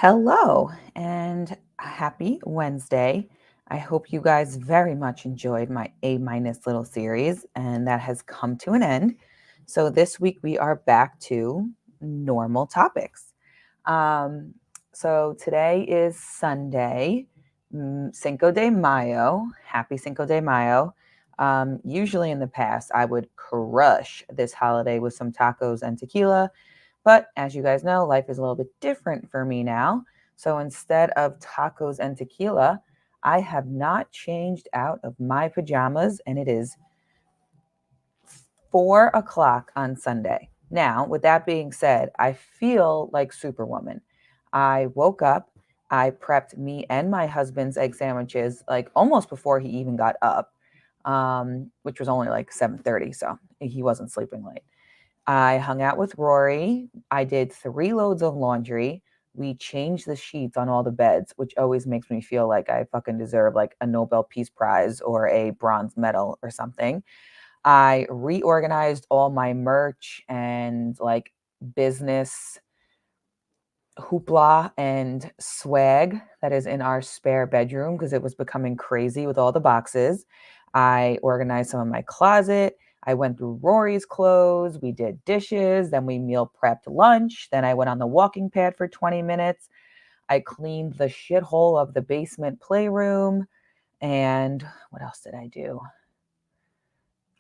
Hello and happy Wednesday. I hope you guys very much enjoyed my A minus little series, and that has come to an end. So this week we are back to normal topics. Um, so today is Sunday, Cinco de Mayo. Happy Cinco de Mayo. Usually in the past, I would crush this holiday with some tacos and tequila, but as you guys know, life is a little bit different for me now. So instead of tacos and tequila, I have not changed out of my pajamas, and it is 4 o'clock on Sunday. Now, with that being said, I feel like Superwoman. I woke up, I prepped me and my husband's egg sandwiches like almost before he even got up, which was only like 7:30, so he wasn't sleeping late. I hung out with Rory. I did 3 loads of laundry. We changed the sheets on all the beds, which always makes me feel like I fucking deserve like a Nobel Peace Prize or a bronze medal or something. I reorganized all my merch and like business hoopla and swag that is in our spare bedroom because it was becoming crazy with all the boxes. I organized some of my closet. I went through Rory's clothes. We did dishes. Then we meal prepped lunch. Then I went on the walking pad for 20 minutes. I cleaned the shithole of the basement playroom. And what else did I do?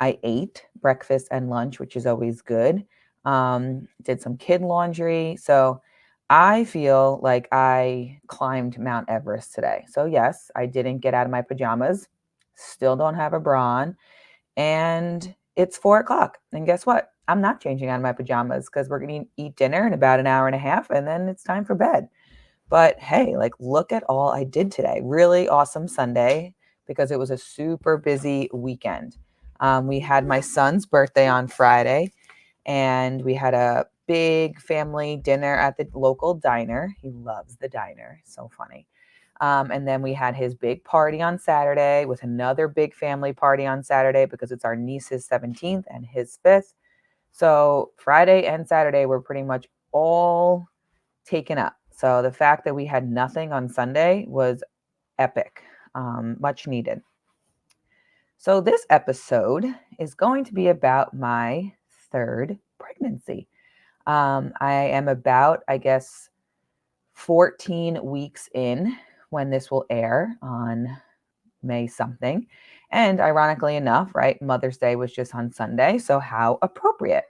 I ate breakfast and lunch, which is always good. Did some kid laundry. So I feel like I climbed Mount Everest today. So, yes, I didn't get out of my pajamas, still don't have a bra on, and it's 4 o'clock. And guess what? I'm not changing out of my pajamas because we're going to eat dinner in about an hour and a half, and then it's time for bed. But hey, like, look at all I did today. Really awesome Sunday because it was a super busy weekend. We had my son's birthday on Friday, and we had a big family dinner at the local diner. He loves the diner. So funny. And then we had his big party on Saturday with another big family party on Saturday because it's our niece's 17th and his 5th. So Friday and Saturday were pretty much all taken up. So the fact that we had nothing on Sunday was epic, much needed. So this episode is going to be about my third pregnancy. I am about, I guess, 14 weeks in when this will air on May something. And ironically enough, right, Mother's Day was just on Sunday. So how appropriate.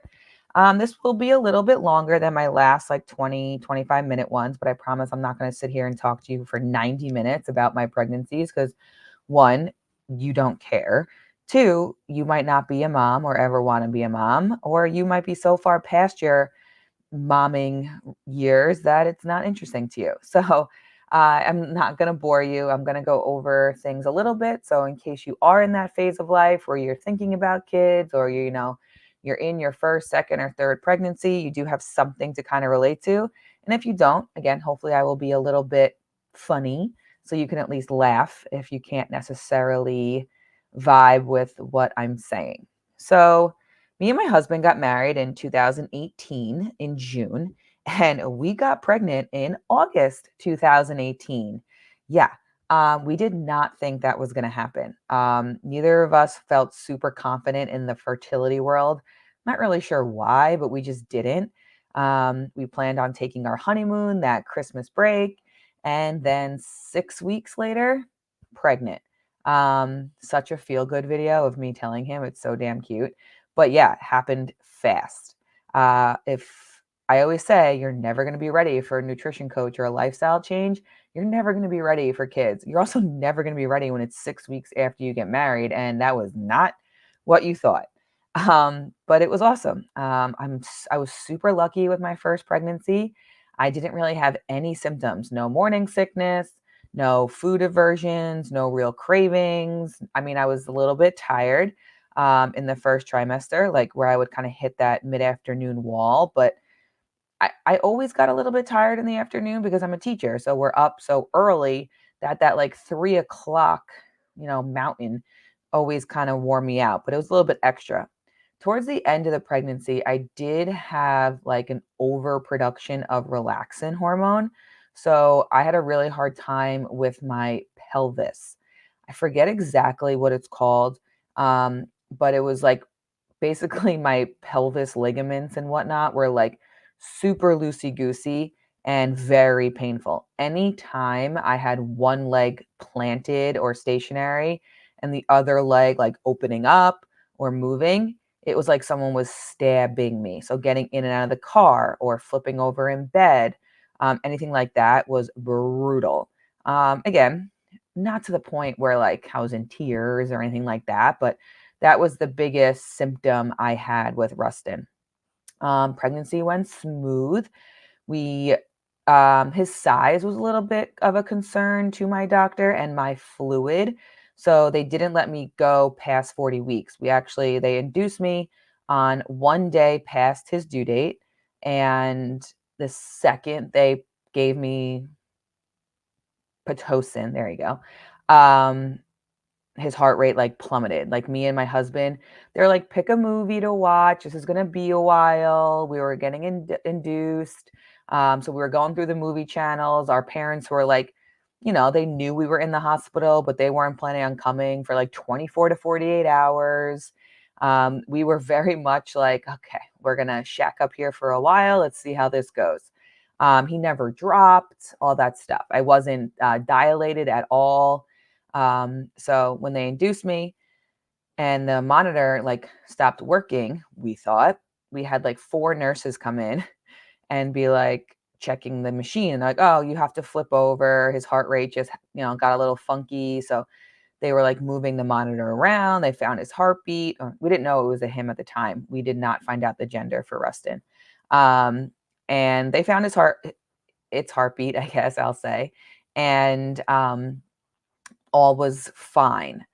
This will be a little bit longer than my last like 20, 25 minute ones, but I promise I'm not going to sit here and talk to you for 90 minutes about my pregnancies because one, you don't care. Two, you might not be a mom or ever want to be a mom, or you might be so far past your momming years that it's not interesting to you. So I'm not going to bore you. I'm going to go over things a little bit. So in case you are in that phase of life where you're thinking about kids or you're in your first, second, or third pregnancy, you do have something to kind of relate to. And if you don't, again, hopefully I will be a little bit funny so you can at least laugh if you can't necessarily vibe with what I'm saying. So me and my husband got married in 2018 in June, and we got pregnant in August 2018. Yeah, we did not think that was going to happen. Neither of us felt super confident in the fertility world. Not really sure why, but we just didn't. We planned on taking our honeymoon that Christmas break, and then 6 weeks later, pregnant. Such a feel good video of me telling him it's so damn cute. But yeah, it happened fast. If I always say you're never going to be ready for a nutrition coach or a lifestyle change, you're never going to be ready for kids. You're also never going to be ready when it's 6 weeks after you get married. And that was not what you thought. But it was awesome. I was super lucky with my first pregnancy. I didn't really have any symptoms, no morning sickness, no food aversions, no real cravings. I mean, I was a little bit tired in the first trimester, like where I would kind of hit that mid-afternoon wall. But I always got a little bit tired in the afternoon because I'm a teacher. So we're up so early that like 3 o'clock, mountain always kind of wore me out, but it was a little bit extra. Towards the end of the pregnancy, I did have like an overproduction of relaxin hormone. So I had a really hard time with my pelvis. I forget exactly what it's called, but it was like basically my pelvis ligaments and whatnot were like super loosey goosey and very painful. Anytime I had one leg planted or stationary and the other leg like opening up or moving, it was like someone was stabbing me. So getting in and out of the car or flipping over in bed, anything like that was brutal. Again, not to the point where like I was in tears or anything like that, but that was the biggest symptom I had with Rustin. Pregnancy went smooth. We His size was a little bit of a concern to my doctor and my fluid. So they didn't let me go past 40 weeks. They induced me on one day past his due date. And the second they gave me Pitocin, there you go. His heart rate like plummeted. Like me and my husband, they're like, pick a movie to watch. This is gonna be a while. We were getting induced. So we were going through the movie channels. Our parents were like, they knew we were in the hospital, but they weren't planning on coming for like 24 to 48 hours. We were very much like, okay, we're gonna shack up here for a while. Let's see how this goes. He never dropped, all that stuff. I wasn't dilated at all. So when they induced me and the monitor like stopped working, we thought we had like four nurses come in and be like checking the machine. Like, oh, you have to flip over. His heart rate just, got a little funky. So they were like moving the monitor around. They found his heartbeat. We didn't know it was a him at the time. We did not find out the gender for Rustin. And they found its heartbeat, I guess I'll say. And all was fine.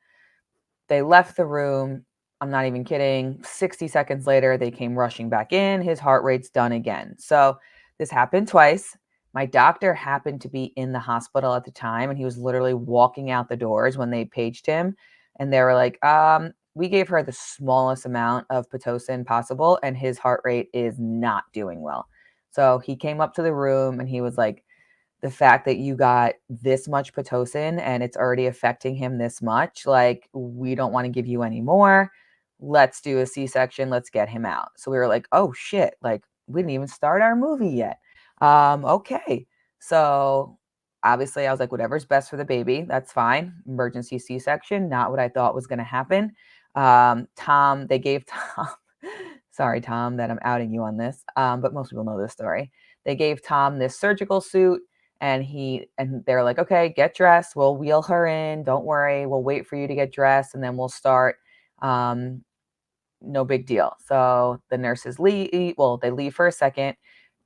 They left the room. I'm not even kidding. 60 seconds later, they came rushing back in. His heart rate's done again. So this happened twice. My doctor happened to be in the hospital at the time, and he was literally walking out the doors when they paged him. And they were like, we gave her the smallest amount of Pitocin possible, and his heart rate is not doing well. So he came up to the room and he was like, the fact that you got this much Pitocin and it's already affecting him this much, like, we don't want to give you any more. Let's do a C-section. Let's get him out. So we were like, oh shit, like we didn't even start our movie yet. Okay. So obviously I was like, whatever's best for the baby, that's fine. Emergency C-section, not what I thought was going to happen. They gave Tom, sorry, Tom, that I'm outing you on this. But most people know this story. They gave Tom this surgical suit and they're like, okay, get dressed. We'll wheel her in. Don't worry. We'll wait for you to get dressed and then we'll start. No big deal. So the nurses leave. Well, they leave for a second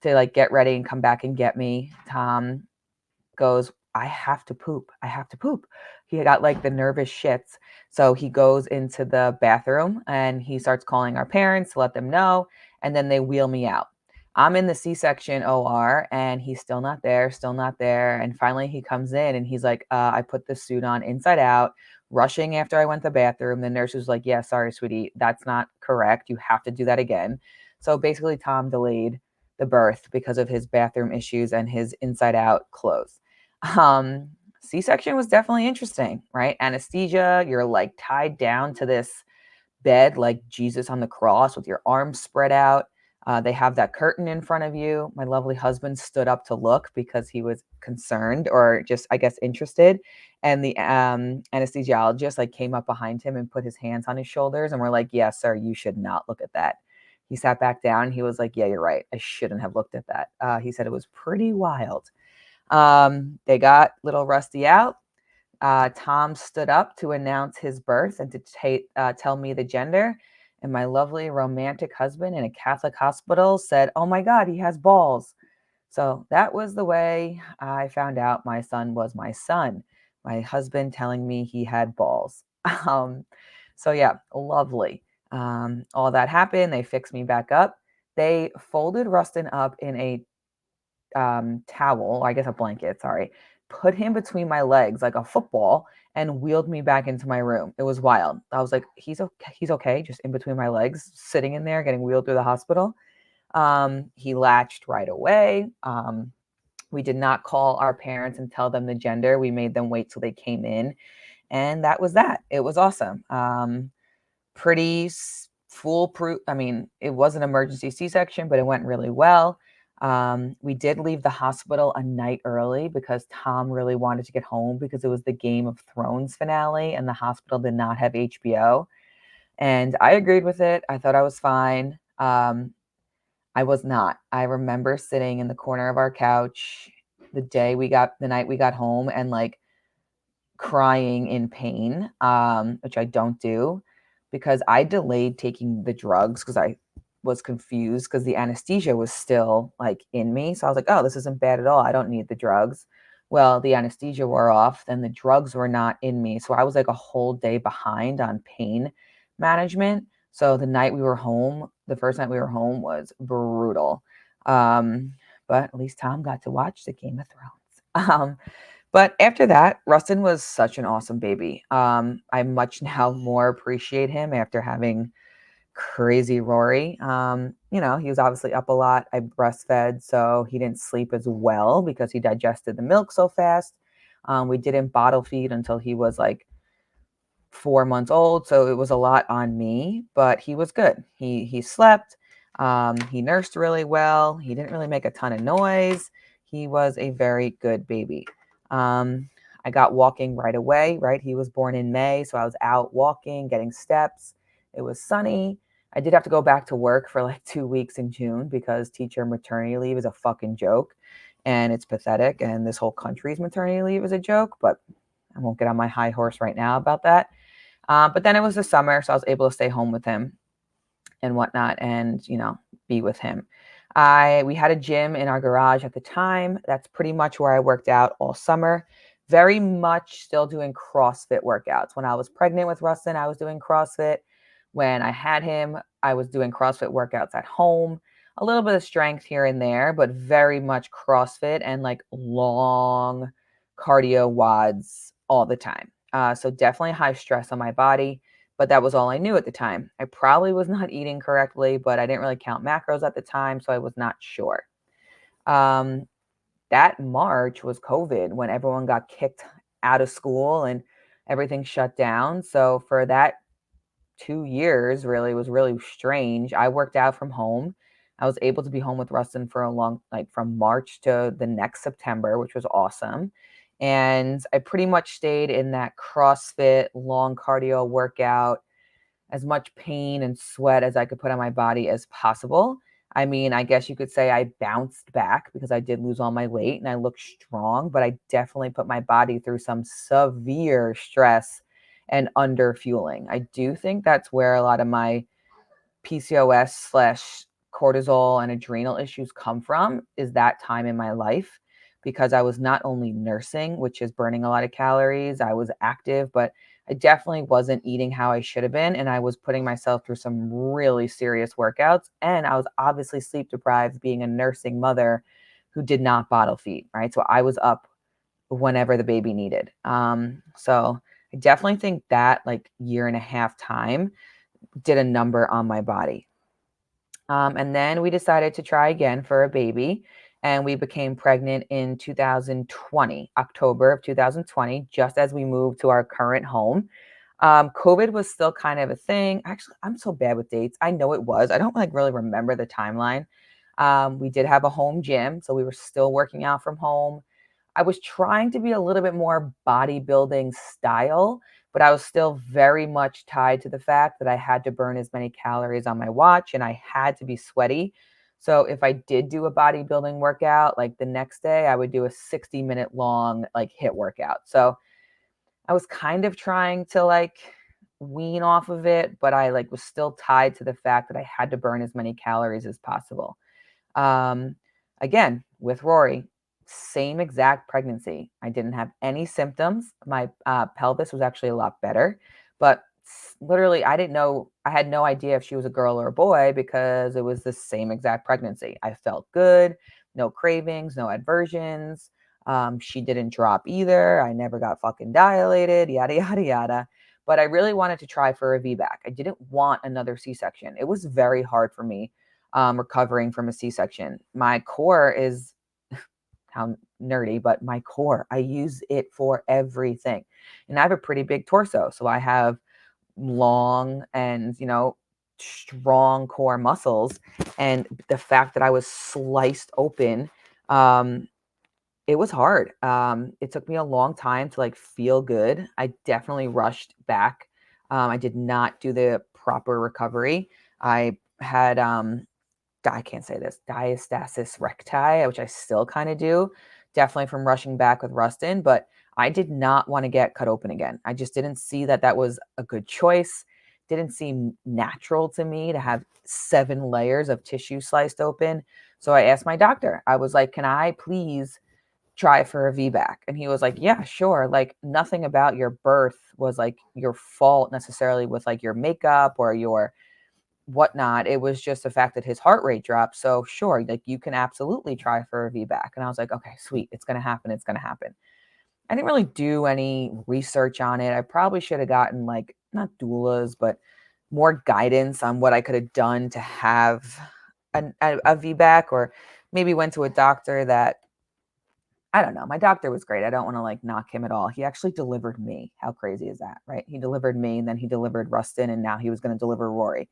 to like get ready and come back and get me. Tom goes, I have to poop. I have to poop. He got like the nervous shits. So he goes into the bathroom and he starts calling our parents to let them know. And then they wheel me out. I'm in the C-section OR and he's still not there, still not there. And finally he comes in and he's like, I put the suit on inside out, rushing after I went to the bathroom. The nurse was like, yeah, sorry, sweetie, that's not correct. You have to do that again. So basically Tom delayed the birth because of his bathroom issues and his inside out clothes. Um, C-section was definitely interesting, right? Anesthesia, you're like tied down to this bed like Jesus on the cross with your arms spread out. They have that curtain in front of you. My lovely husband stood up to look because he was concerned or just, I guess, interested. And the anesthesiologist like came up behind him and put his hands on his shoulders and we're like, yes, sir, you should not look at that. He sat back down. He was like, yeah, you're right. I shouldn't have looked at that. He said it was pretty wild. They got little Rusty out. Tom stood up to announce his birth and to tell me the gender. And my lovely romantic husband in a Catholic hospital said, oh my God, he has balls. So that was the way I found out my son was my son. My husband telling me he had balls. Um, so yeah, lovely. All that happened. They fixed me back up. They folded Rustin up in a towel, I guess a blanket, sorry, put him between my legs like a football and wheeled me back into my room. It was wild. I was like, he's okay, just in between my legs, sitting in there, getting wheeled through the hospital. He latched right away. We did not call our parents and tell them the gender. We made them wait till they came in. And that was that. It was awesome. Pretty foolproof. I mean, it was an emergency C-section, but it went really well. We did leave the hospital a night early because Tom really wanted to get home because it was the Game of Thrones finale and the hospital did not have HBO. And I agreed with it. I thought I was fine. I was not. I remember sitting in the corner of our couch the night we got home and like crying in pain, which I don't do because I delayed taking the drugs because I was confused because the anesthesia was still like in me. So I was like, oh, this isn't bad at all. I don't need the drugs. Well, the anesthesia wore off, then the drugs were not in me. So I was like a whole day behind on pain management. So the first night we were home was brutal. But at least Tom got to watch the Game of Thrones. But after that, Rustin was such an awesome baby. I much now more appreciate him after having crazy Rory. He was obviously up a lot. I breastfed, so he didn't sleep as well because he digested the milk so fast. We didn't bottle feed until he was like 4 months old, so it was a lot on me, but he was good. He slept. He nursed really well. He didn't really make a ton of noise. He was a very good baby. I got walking right away, right? He was born in May, so I was out walking, getting steps. It was sunny. I did have to go back to work for like 2 weeks in June because teacher maternity leave is a fucking joke and it's pathetic. And this whole country's maternity leave is a joke, but I won't get on my high horse right now about that. But then it was the summer, so I was able to stay home with him and whatnot and, be with him. We had a gym in our garage at the time. That's pretty much where I worked out all summer. Very much still doing CrossFit workouts. When I was pregnant with Rustin, I was doing CrossFit. When I had him, I was doing CrossFit workouts at home. A little bit of strength here and there, but very much CrossFit and like long cardio WODs all the time. So definitely high stress on my body, but that was all I knew at the time. I probably was not eating correctly, but I didn't really count macros at the time, so I was not sure. That March was COVID when everyone got kicked out of school and everything shut down. So for that 2 years really was really strange. I worked out from home. I was able to be home with Rustin for like from March to the next September, which was awesome. And I pretty much stayed in that CrossFit long cardio workout, as much pain and sweat as I could put on my body as possible. I mean, I guess you could say I bounced back because I did lose all my weight and I looked strong, but I definitely put my body through some severe stress and under fueling. I do think that's where a lot of my PCOS / cortisol and adrenal issues come from, is that time in my life, because I was not only nursing, which is burning a lot of calories, I was active, but I definitely wasn't eating how I should have been. And I was putting myself through some really serious workouts. And I was obviously sleep deprived being a nursing mother who did not bottle feed, right? So I was up whenever the baby needed. So I definitely think that like year and a half time did a number on my body. And then we decided to try again for a baby. And we became pregnant in 2020, October of 2020, just as we moved to our current home. COVID was still kind of a thing. Actually, I'm so bad with dates. I know it was. I don't like really remember the timeline. We did have a home gym, so we were still working out from home. I was trying to be a little bit more bodybuilding style, but I was still very much tied to the fact that I had to burn as many calories on my watch and I had to be sweaty. So if I did do a bodybuilding workout, like the next day, I would do a 60-minute long like HIIT workout. So I was kind of trying to like wean off of it, but I like was still tied to the fact that I had to burn as many calories as possible. Um, Again, with Rory, same exact pregnancy. I didn't have any symptoms. My pelvis was actually a lot better, but literally, I didn't know. I had no idea if she was a girl or a boy because it was the same exact pregnancy. I felt good, no cravings, no adversions. She didn't drop either. I never got fucking dilated, yada, yada, yada. But I really wanted to try for a VBAC. I didn't want another C-section. It was very hard for me recovering from a C-section. My core is how nerdy, but my core, I use it for everything. And I have a pretty big torso. So I have long and, strong core muscles. And the fact that I was sliced open, um, it was hard. It took me a long time to like feel good. I definitely rushed back. I did not do the proper recovery. I had I can't say this, diastasis recti, which I still kind of do, definitely from rushing back with Rustin, but I did not want to get cut open again. I just didn't see that that was a good choice. Didn't seem natural to me to have 7 layers of tissue sliced open. So I asked my doctor, I was like, can I please try for a VBAC? And he was like, yeah, sure. Like nothing about your birth was like your fault necessarily with like your makeup or your whatnot. It was just the fact that his heart rate dropped. So sure, like you can absolutely try for a VBAC. And I was like, okay, sweet. It's going to happen. It's going to happen. I didn't really do any research on it. I probably should have gotten like not doulas, but more guidance on what I could have done to have a VBAC, or maybe went to a doctor that, I don't know. My doctor was great. I don't want to like knock him at all. He actually delivered me. How crazy is that, right? He delivered me, and then he delivered Rustin, and now he was going to deliver Rory.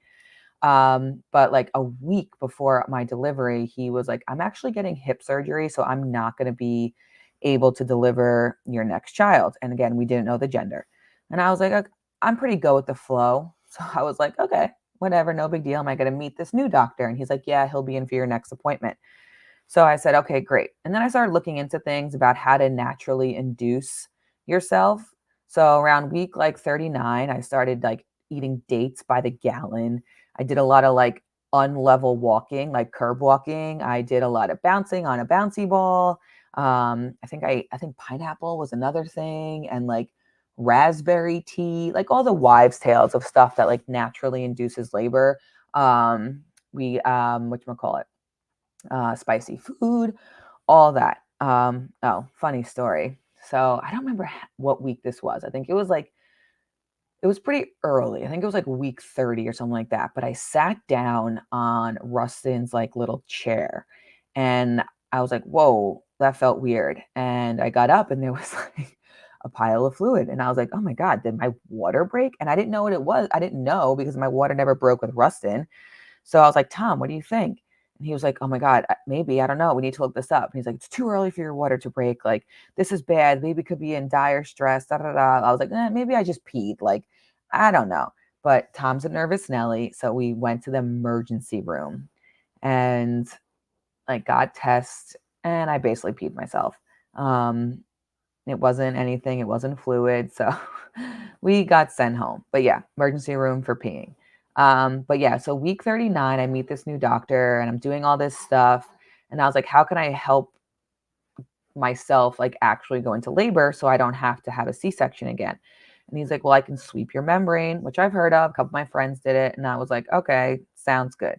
But like a week before my delivery, he was like, I'm actually getting hip surgery, so I'm not going to be able to deliver your next child. And again, we didn't know the gender. And I was like, "Ok, I'm pretty go with the flow." So I was like, okay, whatever, no big deal. Am I going to meet this new doctor? And he's like, yeah, he'll be in for your next appointment. So I said, okay, great. And then I started looking into things about how to naturally induce yourself. So around week like 39, I started like eating dates by the gallon. I did a lot of like unlevel walking, like curb walking. I did a lot of bouncing on a bouncy ball. I think pineapple was another thing, and like raspberry tea, like all the wives' tales of stuff that like naturally induces labor. Whatchamacallit, spicy food, all that. Oh, funny story. So I don't remember what week this was. I think it was pretty early. I think it was like week 30 or something like that. But I sat down on Rustin's like little chair, and I was like, whoa, that felt weird. And I got up, and there was like a pile of fluid. And I was like, oh my God, did my water break? And I didn't know what it was. I didn't know because my water never broke with Rustin. So I was like, Tom, what do you think? And he was like, oh my God, maybe, I don't know. We need to look this up. And he's like, it's too early for your water to break. Like, this is bad. Baby could be in dire stress. Da, da, da. I was like, maybe I just peed. Like, I don't know. But Tom's a nervous Nelly. So we went to the emergency room and like got tests, and I basically peed myself. Um, it wasn't anything, it wasn't fluid. So we got sent home. But yeah, emergency room for peeing. But yeah, so week 39, I meet this new doctor, and I'm doing all this stuff. And I was like, how can I help myself like actually go into labor so I don't have to have a C-section again? And he's like, well, I can sweep your membrane, which I've heard of. A couple of my friends did it. And I was like, okay, sounds good.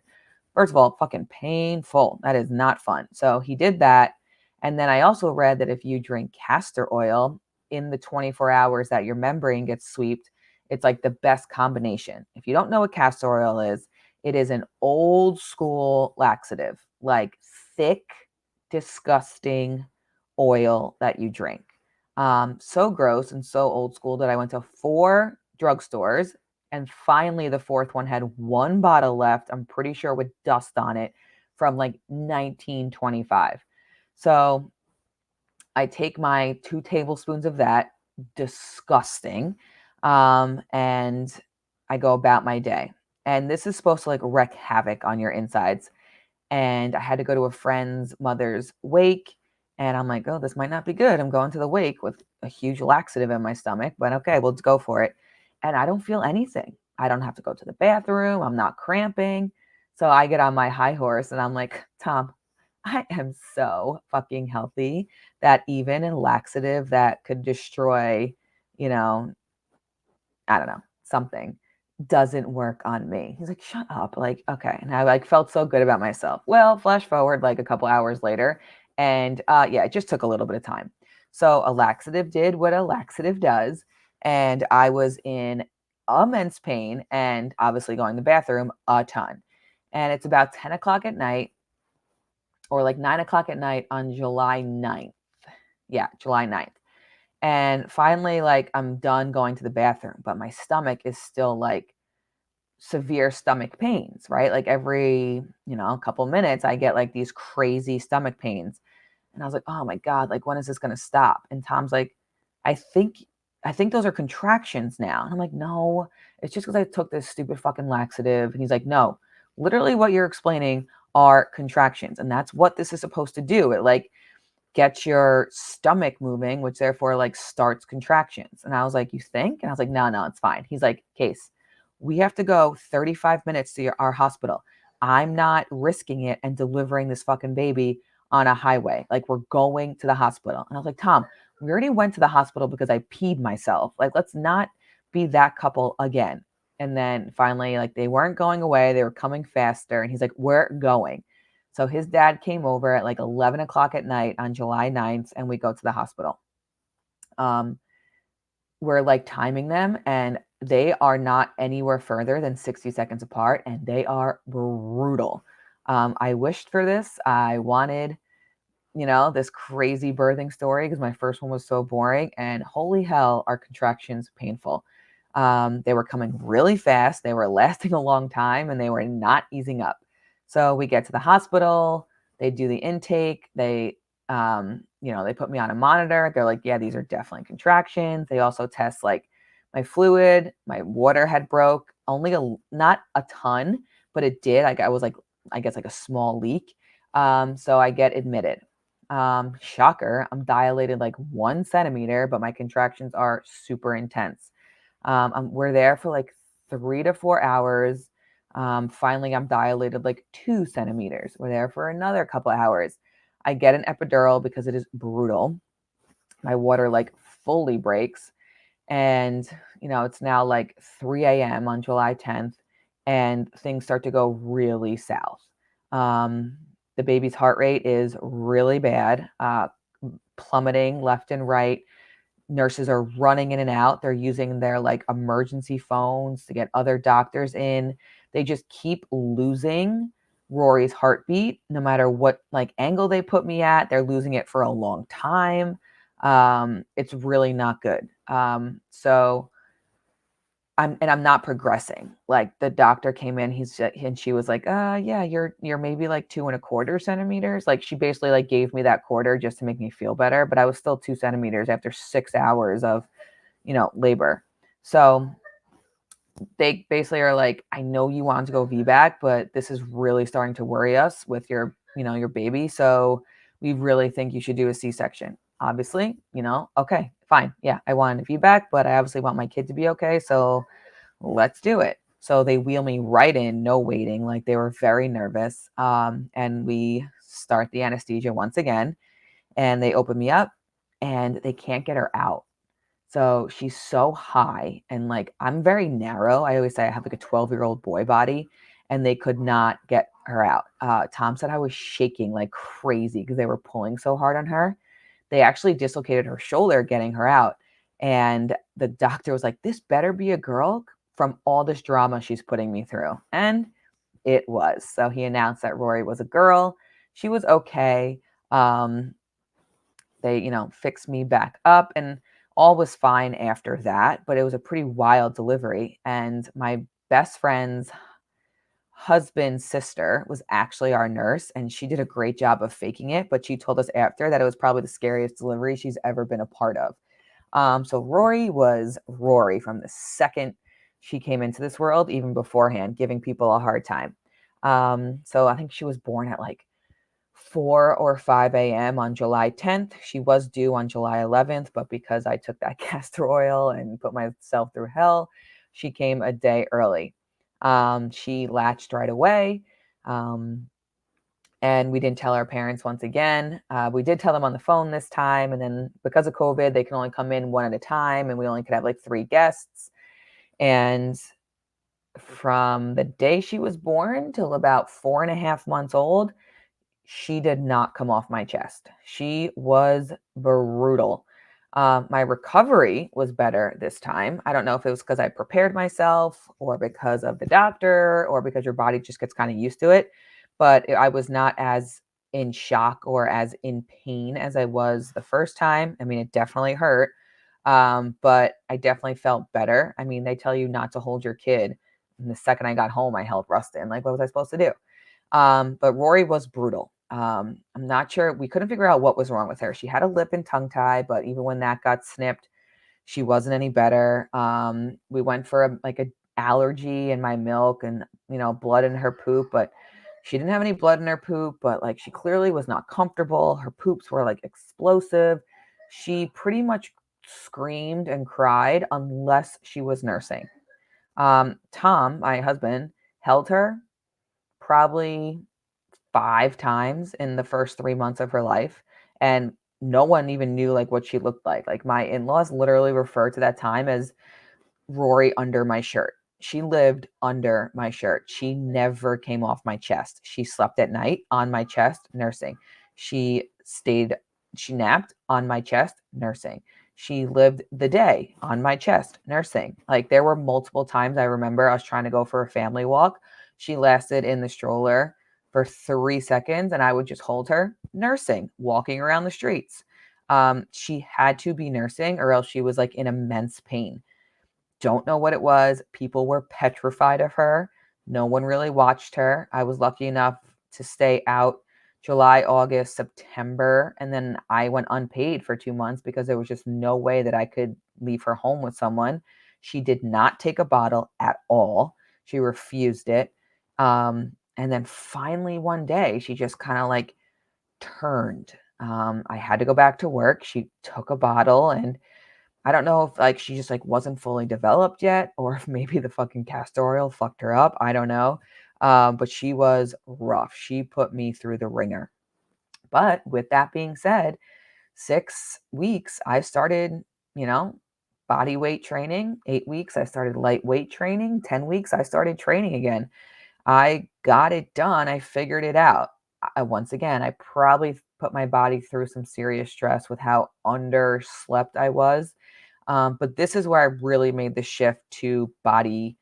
First of all, fucking painful. That is not fun. So he did that. And then I also read that if you drink castor oil in the 24 hours that your membrane gets swept, it's like the best combination. If you don't know what castor oil is, it is an old school laxative, like thick, disgusting oil that you drink. So gross and so old school that I went to 4 drugstores, and finally the fourth one had one bottle left. I'm pretty sure with dust on it, from like 1925. So I take my 2 tablespoons of that, disgusting, and I go about my day. And this is supposed to like wreak havoc on your insides. And I had to go to a friend's mother's wake, and I'm like, oh, this might not be good. I'm going to the wake with a huge laxative in my stomach, but okay, we'll go for it. And I don't feel anything. I don't have to go to the bathroom. I'm not cramping. So I get on my high horse, and I'm like, Tom, I am so fucking healthy that even in laxative that could destroy, you know, I don't know, something doesn't work on me. He's like, shut up. Like, okay. And I like felt so good about myself. Well, flash forward like a couple hours later. And yeah, it just took a little bit of time. So a laxative did what a laxative does. And I was in immense pain and obviously going to the bathroom a ton. And it's about 10 o'clock at night, or like 9 o'clock at night on July 9th. Yeah, July 9th. And finally, like, I'm done going to the bathroom, but my stomach is still like severe stomach pains, right? Like every, a couple minutes, I get like these crazy stomach pains. And I was like, oh my God, like when is this gonna stop? And Tom's like, I think I think those are contractions now. And I'm like, no, it's just because I took this stupid fucking laxative. And he's like, no, literally what you're explaining are contractions. And that's what this is supposed to do. It like gets your stomach moving, which therefore like starts contractions. And I was like, you think? And I was like, no, no, it's fine. He's like, Case, we have to go 35 minutes to our hospital. I'm not risking it and delivering this fucking baby on a highway. Like, we're going to the hospital. And I was like, Tom, we already went to the hospital because I peed myself. Like, let's not be that couple again. And then finally, like, they weren't going away. They were coming faster. And he's like, we're going. So his dad came over at like 11 o'clock at night on July 9th, and we go to the hospital. Um, we're like timing them, and they are not anywhere further than 60 seconds apart, and they are brutal. I wished for this. I wanted, this crazy birthing story because my first one was so boring, and holy hell, are contractions painful. They were coming really fast, they were lasting a long time, and they were not easing up. So we get to the hospital, they do the intake, they put me on a monitor. They're like, yeah, these are definitely contractions. They also test like my fluid, my water had broke, only not a ton, but it did. Like I was like, I guess like a small leak. So I get admitted. Shocker, I'm dilated like 1 centimeter, but my contractions are super intense. We're there for like 3 to 4 hours. Finally, I'm dilated like 2 centimeters. We're there for another couple of hours. I get an epidural because it is brutal. My water like fully breaks. And, it's now like 3 a.m. on July 10th, and things start to go really south. Um, the baby's heart rate is really bad, plummeting left and right. Nurses are running in and out. They're using their like emergency phones to get other doctors in. They just keep losing Rory's heartbeat no matter what like angle they put me at. They're losing it for a long time. It's really not good. So I'm not progressing. Like the doctor came in, and she was like, yeah, you're maybe like 2.25 centimeters. Like she basically like gave me that quarter just to make me feel better, but I was still 2 centimeters after 6 hours of, labor. So they basically are like, I know you want to go VBAC, but this is really starting to worry us with your baby. So we really think you should do a C-section. Obviously, okay, fine. Yeah, I wanted a VBAC, but I obviously want my kid to be okay. So let's do it. So they wheel me right in, no waiting. Like they were very nervous. And we start the anesthesia once again, and they open me up, and they can't get her out. So she's so high, and like I'm very narrow. I always say I have like a 12-year-old boy body, and they could not get her out. Tom said I was shaking like crazy because they were pulling so hard on her. They actually dislocated her shoulder getting her out. And the doctor was like, this better be a girl from all this drama she's putting me through. And it was. So he announced that Rory was a girl. She was okay. Um, they, fixed me back up, and all was fine after that. But it was a pretty wild delivery. And my best friend's husband's sister was actually our nurse, and she did a great job of faking it. But she told us after that it was probably the scariest delivery she's ever been a part of. So Rory was Rory from the second she came into this world, even beforehand, giving people a hard time. So I think she was born at like 4 or 5 a.m. on July 10th. She was due on July 11th, but because I took that castor oil and put myself through hell, she came a day early. She latched right away. And we didn't tell our parents once again. We did tell them on the phone this time. And then because of COVID, they can only come in one at a time. And we only could have like 3 guests. And from the day she was born till about 4.5 months old, she did not come off my chest. She was brutal. My recovery was better this time. I don't know if it was because I prepared myself, or because of the doctor, or because your body just gets kind of used to it. But I was not as in shock or as in pain as I was the first time. I mean, it definitely hurt. But I definitely felt better. I mean, they tell you not to hold your kid. And the second I got home, I held Rustin. Like, what was I supposed to do? But Rory was brutal. I'm not sure. We couldn't figure out what was wrong with her. She had a lip and tongue tie, but even when that got snipped, she wasn't any better. We went for like a allergy in my milk and blood in her poop, but she didn't have any blood in her poop. But like she clearly was not comfortable. Her poops were like explosive. She pretty much screamed and cried unless she was nursing. Tom, my husband, held her probably 5 times in the first 3 months of her life, and no one even knew, like, what she looked like. Like, my in-laws literally refer to that time as Rory under my shirt. She lived under my shirt. She never came off my chest. She slept at night on my chest, nursing. She stayed she napped on my chest, nursing. She lived the day on my chest, nursing. Like, there were multiple times I remember I was trying to go for a family walk. She lasted in the stroller for 3 seconds, and I would just hold her, nursing, walking around the streets. She had to be nursing or else she was, like, in immense pain. Don't know what it was. People were petrified of her. No one really watched her. I was lucky enough to stay out July, August, September, and then I went unpaid for 2 months because there was just no way that I could leave her home with someone. She did not take a bottle at all. She refused it. And then finally one day, she just kind of like turned. I had to go back to work. She took a bottle, and I don't know if, like, she just, like, wasn't fully developed yet or if maybe the fucking castor oil fucked her up, I don't know, but she was rough. She put me through the ringer. But with that being said, 6 weeks, I started, you know, body weight training. 8 weeks, I started lightweight training. 10 weeks, I started training again. I got it done. I figured it out. Once again, I probably put my body through some serious stress with how underslept I was. But this is where I really made the shift to body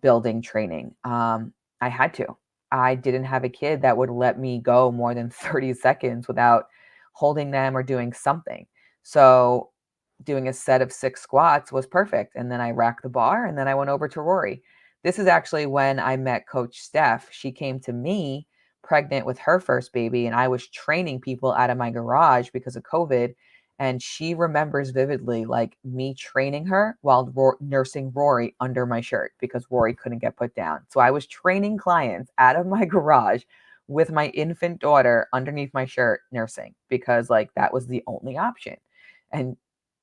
building training. I had to. I didn't have a kid that would let me go more than 30 seconds without holding them or doing something. So doing a set of 6 squats was perfect. And then I racked the bar and then I went over to Rory. This is actually when I met Coach Steph. She came to me pregnant with her first baby, and I was training people out of my garage because of COVID. And she remembers vividly, like, me training her while nursing Rory under my shirt because Rory couldn't get put down. So I was training clients out of my garage with my infant daughter underneath my shirt nursing because, like, that was the only option. And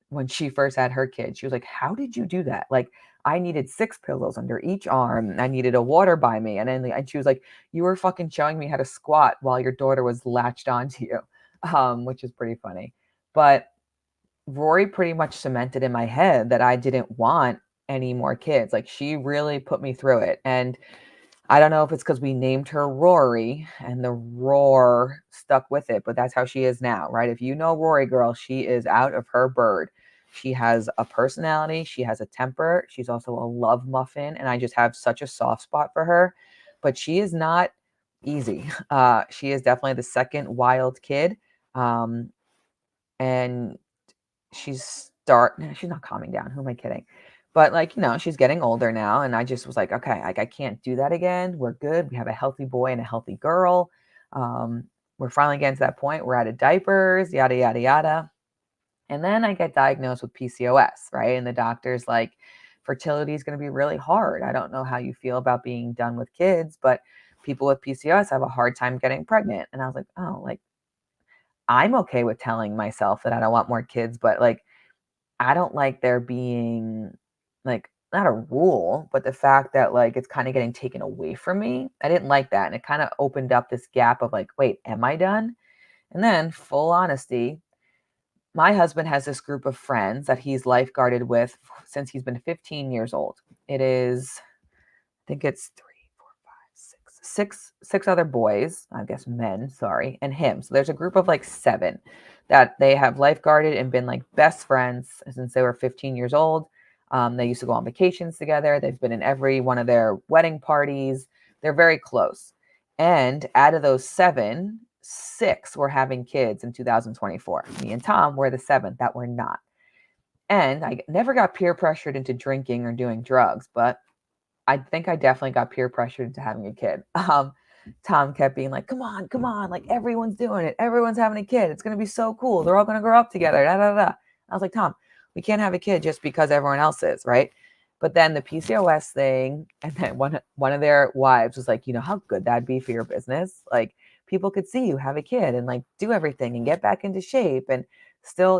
when she first had her kid, she was like, "How did you do that?" Like, I needed 6 pillows under each arm. I needed a water by me. And she was like, "You were fucking showing me how to squat while your daughter was latched onto you," which is pretty funny. But Rory pretty much cemented in my head that I didn't want any more kids. Like, she really put me through it. And I don't know if it's because we named her Rory and the roar stuck with it, but that's how she is now, right? If you know Rory girl, she is out of her bird. She has a personality, she has a temper, she's also a love muffin, and I just have such a soft spot for her. But she is not easy. She is definitely the second wild kid. Um, and she's not calming down. Who am I kidding? But, like, she's getting older now, and I just was like, "Okay, like, I can't do that again. We're good. We have a healthy boy and a healthy girl. We're finally getting to that point. We're out of diapers, yada, yada, yada." And then I get diagnosed with PCOS, right? And the doctor's like, "Fertility is gonna be really hard. I don't know how you feel about being done with kids, but people with PCOS have a hard time getting pregnant." And I was like, "Oh, like, I'm okay with telling myself that I don't want more kids, but, like, I don't like there being, like, not a rule, but the fact that, like, it's kinda getting taken away from me. I didn't like that, and it kinda opened up this gap of, like, "Wait, am I done?" And then, full honesty, my husband has this group of friends that he's lifeguarded with since he's been 15 years old. It is I think it's 3, 4, 5, 6 other boys, I guess men, sorry, and him. So there's a group of like 7 that they have lifeguarded and been like best friends since they were 15 years old. They used to go on vacations together. They've been in every one of their wedding parties. They're very close. And out of those 7, 6 were having kids in 2024. Me and Tom were the 7th that were not. And I never got peer pressured into drinking or doing drugs, but I think I definitely got peer pressured into having a kid. Tom kept being like, come on, like everyone's doing it. Everyone's having a kid. It's going to be so cool. They're all going to grow up together. Da, da, da. I was like, Tom, we can't have a kid just because everyone else is, right? But then the PCOS thing, and then one of their wives was like, you know how good that'd be for your business? Like people could see you have a kid and like do everything and get back into shape and still,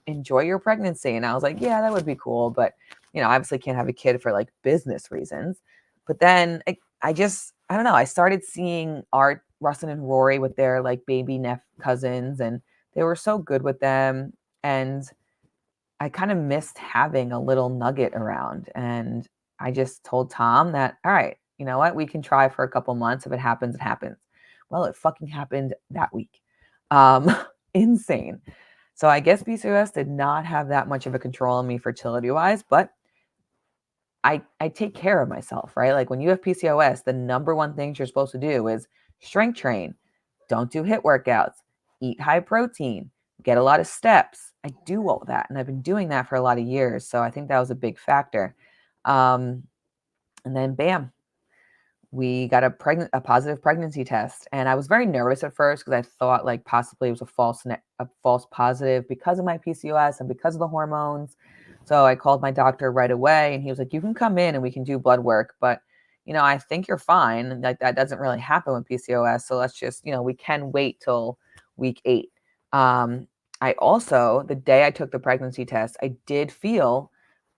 enjoy your pregnancy. And I was like, yeah, that would be cool. But, obviously can't have a kid for like business reasons. But then I don't know. I started seeing Art, Rustin and Rory with their like baby cousins, and they were so good with them. And I kind of missed having a little nugget around. And I just told Tom that, all right, you know what? We can try for a couple months. If it happens, it happens. Well, it fucking happened that week. Um, insane. So I guess PCOS did not have that much of a control on me fertility wise, but I take care of myself, right? Like when you have PCOS, the number one things you're supposed to do is strength train, don't do HIIT workouts, eat high protein, get a lot of steps. I do all that. And I've been doing that for a lot of years. So I think that was a big factor. And then bam, we got a positive pregnancy test. And I was very nervous at first because I thought like possibly it was a false positive because of my PCOS and because of the hormones. So I called my doctor right away and he was like, you can come in and we can do blood work, but I think you're fine. Like that doesn't really happen with PCOS. So let's just, we can wait till week 8. I also, the day I took the pregnancy test, I did feel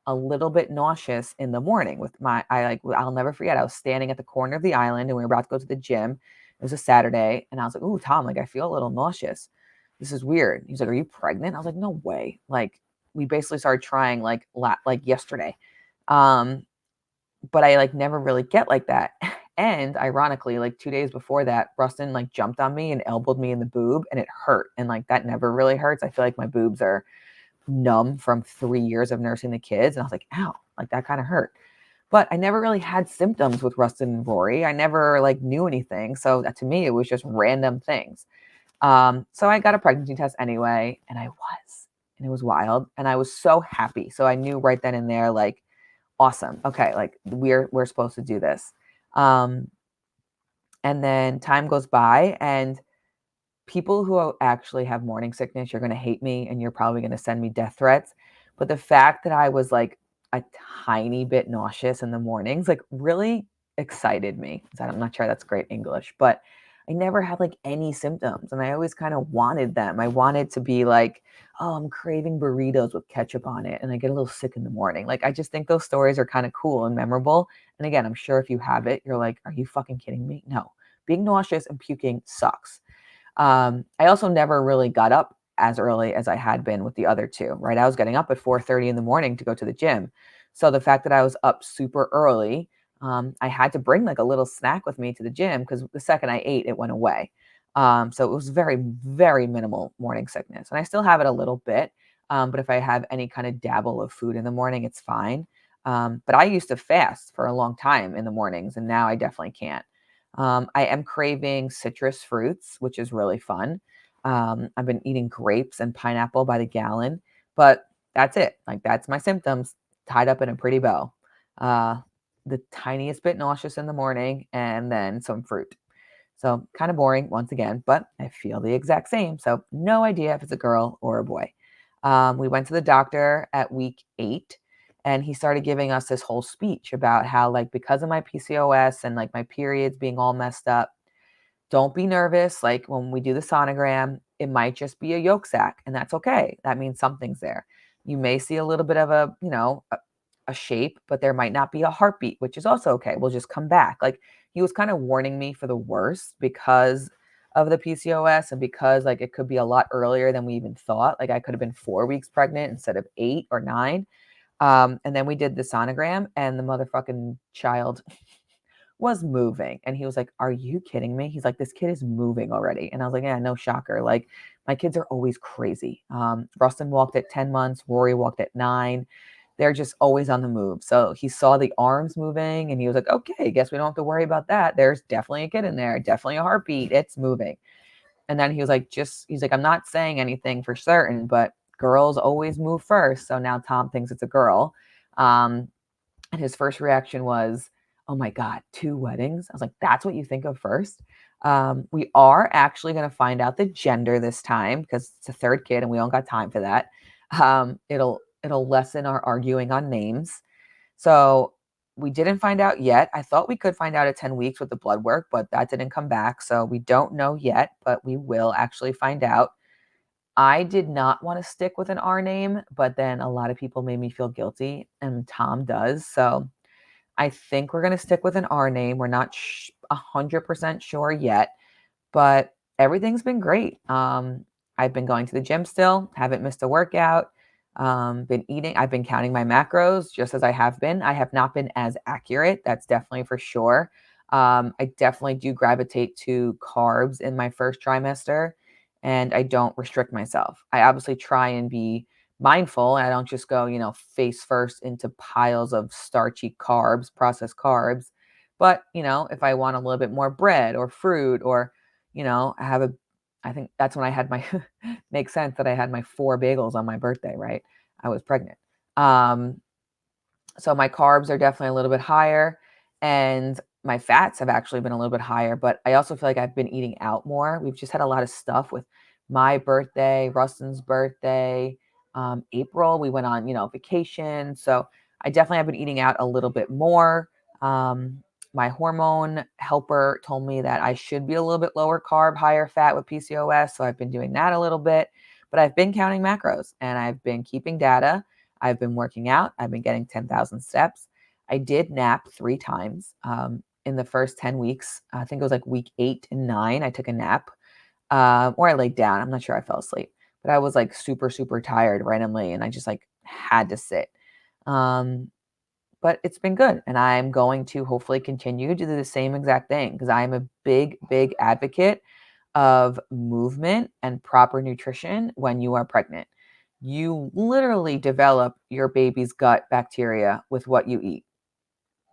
a little bit nauseous in the morning with I'll never forget. I was standing at the corner of the island and we were about to go to the gym. It was a Saturday. And I was like, ooh, Tom, like I feel a little nauseous. This is weird. He's like, are you pregnant? I was like, no way. Like we basically started trying like yesterday. But I like never really get like that. And ironically, like 2 days before that, Rustin like jumped on me and elbowed me in the boob and it hurt. And like that never really hurts. I feel like my boobs are numb from 3 years of nursing the kids. And I was like, ow, like that kind of hurt. But I never really had symptoms with Rustin and Rory. I never like knew anything. So to me, it was just random things. So I got a pregnancy test anyway, and and it was wild. And I was so happy. So I knew right then and there, like, awesome. Okay. Like we're supposed to do this. Um, and then time goes by and people who actually have morning sickness, you're going to hate me and you're probably going to send me death threats. But the fact that I was like a tiny bit nauseous in the mornings, like really excited me. I'm not sure that's great English, but I never had like any symptoms and I always kind of wanted them. I wanted to be like, oh, I'm craving burritos with ketchup on it. And I get a little sick in the morning. Like, I just think those stories are kind of cool and memorable. And again, I'm sure if you have it, you're like, are you fucking kidding me? No, being nauseous and puking sucks. I also never really got up as early as I had been with the other two, right? I was getting up at 4:30 in the morning to go to the gym. So the fact that I was up super early, I had to bring like a little snack with me to the gym because the second I ate, it went away. So it was very, very minimal morning sickness. And I still have it a little bit. But if I have any kind of dabble of food in the morning, it's fine. But I used to fast for a long time in the mornings, and now I definitely can't. I am craving citrus fruits, which is really fun. I've been eating grapes and pineapple by the gallon, but that's it. Like that's my symptoms tied up in a pretty bow. Uh, the tiniest bit nauseous in the morning and then some fruit. So kind of boring once again, but I feel the exact same. So no idea if it's a girl or a boy. We went to the doctor at week 8 and he started giving us this whole speech about how like because of my PCOS and like my periods being all messed up, don't be nervous. Like when we do the sonogram, it might just be a yolk sac and that's okay. That means something's there. You may see a little bit of a shape, but there might not be a heartbeat, which is also okay. We'll just come back. Like he was kind of warning me for the worst because of the PCOS and because like it could be a lot earlier than we even thought. Like I could have been 4 weeks pregnant instead of 8 or 9. And then we did the sonogram and the motherfucking child was moving. And he was like, are you kidding me? He's like, this kid is moving already. And I was like, yeah, no shocker. Like my kids are always crazy. Rustin walked at 10 months. Rory walked at 9. They're just always on the move. So he saw the arms moving and he was like, okay, guess we don't have to worry about that. There's definitely a kid in there. Definitely a heartbeat. It's moving. And then he's like, I'm not saying anything for certain, but girls always move first. So now Tom thinks it's a girl. And his first reaction was, oh my God, 2 weddings. I was like, that's what you think of first? We are actually going to find out the gender this time because it's a third kid and we don't got time for that. It'll lessen our arguing on names. So we didn't find out yet. I thought we could find out at 10 weeks with the blood work, but that didn't come back. So we don't know yet, but we will actually find out. I did not want to stick with an R name, but then a lot of people made me feel guilty, and Tom does. So I think we're going to stick with an R name. We're not 100% sure yet, but everything's been great. I've been going to the gym still, haven't missed a workout. Been eating. I've been counting my macros just as I have been. I have not been as accurate. That's definitely for sure. I definitely do gravitate to carbs in my first trimester, and I don't restrict myself. I obviously try and be mindful, and I don't just go, face first into piles of starchy carbs, processed carbs. But, if I want a little bit more bread or fruit or, I think that's when I had my, makes sense that I had my 4 bagels on my birthday, right? I was pregnant. Um, so my carbs are definitely a little bit higher and my fats have actually been a little bit higher, but I also feel like I've been eating out more. We've just had a lot of stuff with my birthday, Rustin's birthday, April, we went on, vacation. So I definitely have been eating out a little bit more. My hormone helper told me that I should be a little bit lower carb, higher fat with PCOS. So I've been doing that a little bit, but I've been counting macros and I've been keeping data. I've been working out. I've been getting 10,000 steps. I did nap 3 times in the first 10 weeks. I think it was like week 8 and 9. I took a nap or I laid down. I'm not sure I fell asleep, but I was like super, super tired randomly. And I just like had to sit. Um, but it's been good. And I'm going to hopefully continue to do the same exact thing because I'm a big, big advocate of movement and proper nutrition when you are pregnant. You literally develop your baby's gut bacteria with what you eat.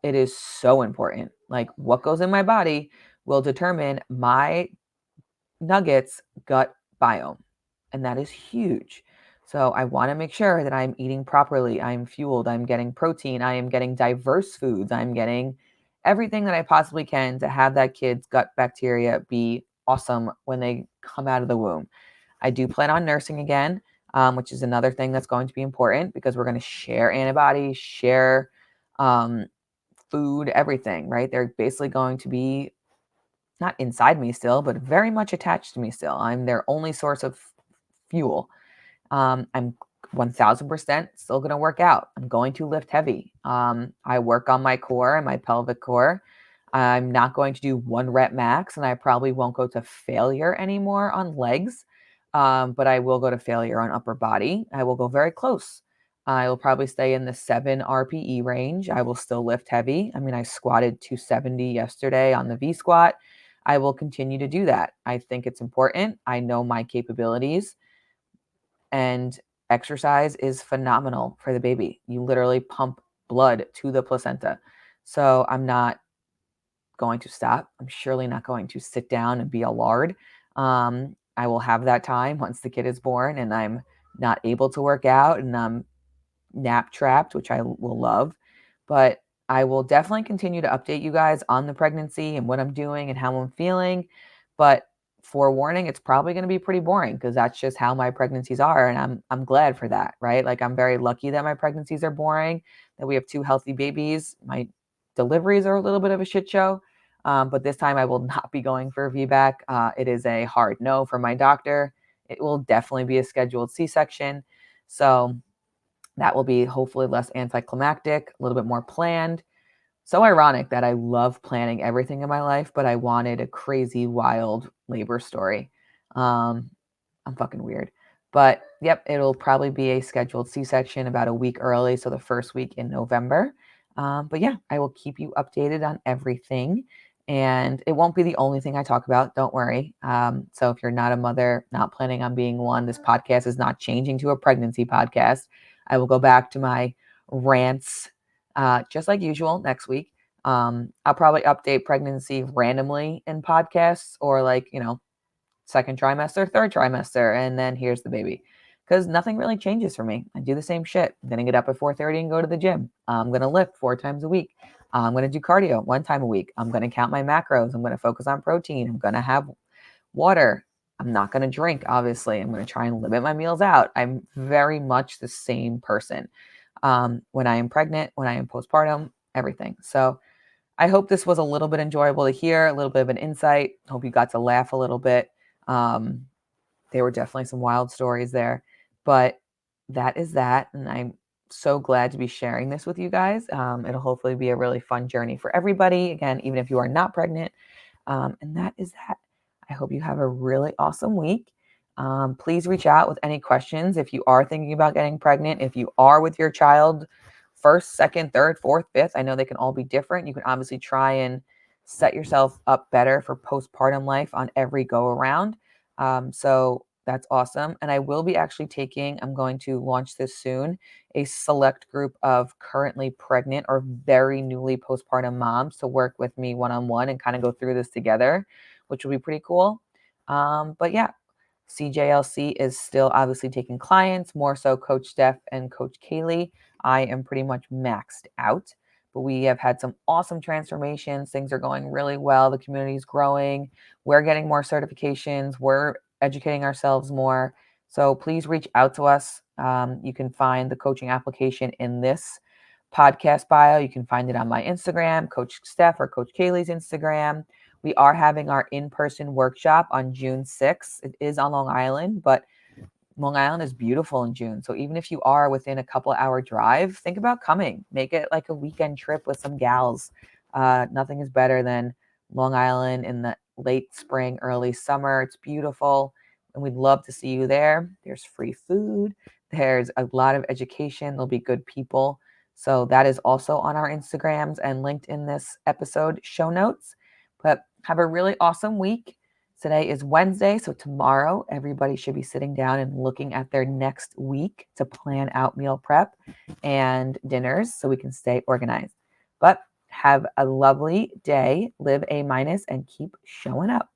It is so important. Like what goes in my body will determine my nuggets gut biome. And that is huge. So I want to make sure that I'm eating properly. I'm fueled. I'm getting protein. I am getting diverse foods. I'm getting everything that I possibly can to have that kid's gut bacteria be awesome when they come out of the womb. I do plan on nursing again, which is another thing that's going to be important because we're going to share antibodies, share um, food, everything, right? They're basically going to be not inside me still, but very much attached to me still. I'm their only source of fuel. I'm 1000% still going to work out. I'm going to lift heavy. I work on my core and my pelvic core. I'm not going to do 1 rep max, and I probably won't go to failure anymore on legs, but I will go to failure on upper body. I will go very close. I will probably stay in the 7 RPE range. I will still lift heavy. I mean, I squatted 270 yesterday on the V squat. I will continue to do that. I think it's important. I know my capabilities, and exercise is phenomenal for the baby. You literally pump blood to the placenta. So I'm not going to stop. I'm surely not going to sit down and be a lard. I will have that time once the kid is born and I'm not able to work out and I'm nap trapped, which I will love. But I will definitely continue to update you guys on the pregnancy and what I'm doing and how I'm feeling. But forewarning, it's probably going to be pretty boring because that's just how my pregnancies are. And I'm glad for that, right? Like I'm very lucky that my pregnancies are boring, that we have 2 healthy babies. My deliveries are a little bit of a shit show. But this time I will not be going for a VBAC. It is a hard no from my doctor. It will definitely be a scheduled C-section. So that will be hopefully less anticlimactic, a little bit more planned. So ironic that I love planning everything in my life, but I wanted a crazy, wild labor story. I'm fucking weird. But yep, it'll probably be a scheduled C-section about a week early. So the first week in November. But yeah, I will keep you updated on everything. And it won't be the only thing I talk about. Don't worry. So if you're not a mother, not planning on being one, this podcast is not changing to a pregnancy podcast. I will go back to my rants just like usual next week. I'll probably update pregnancy randomly in podcasts or like, second trimester, third trimester, and then here's the baby. Because nothing really changes for me. I do the same shit. I'm gonna get up at 4:30 and go to the gym. I'm gonna lift 4 times a week. I'm gonna do cardio 1 time a week. I'm gonna count my macros. I'm gonna focus on protein. I'm gonna have water. I'm not gonna drink, obviously. I'm gonna try and limit my meals out. I'm very much the same person. When I am pregnant, when I am postpartum, everything. So I hope this was a little bit enjoyable to hear, a little bit of an insight. Hope you got to laugh a little bit. Um, there were definitely some wild stories there, but that is that. And I'm so glad to be sharing this with you guys. It'll hopefully be a really fun journey for everybody. Again, even if you are not pregnant. And that is that. I hope you have a really awesome week. Please reach out with any questions if you are thinking about getting pregnant, if you are with your child first, second, third, fourth, fifth. I know they can all be different. You can obviously try and set yourself up better for postpartum life on every go around. So that's awesome. And I will be actually I'm going to launch this soon, a select group of currently pregnant or very newly postpartum moms to work with me one-on-one and kind of go through this together, which will be pretty cool. But yeah, CJLC is still obviously taking clients, more so Coach Steph and Coach Kaylee. I am pretty much maxed out, but we have had some awesome transformations. Things are going really well. The community is growing. We're getting more certifications. We're educating ourselves more. So please reach out to us. You can find the coaching application in this podcast bio. You can find it on my Instagram, Coach Steph or Coach Kaylee's Instagram. We are having our in-person workshop on June 6th. It is on Long Island, but Long Island is beautiful in June. So even if you are within a couple hour drive, think about coming. Make it like a weekend trip with some gals. Nothing is better than Long Island in the late spring, early summer. It's beautiful. And we'd love to see you there. There's free food. There's a lot of education. There'll be good people. So that is also on our Instagrams and linked in this episode show notes. But have a really awesome week. Today is Wednesday, so tomorrow everybody should be sitting down and looking at their next week to plan out meal prep and dinners so we can stay organized. But have a lovely day, live A minus, and keep showing up.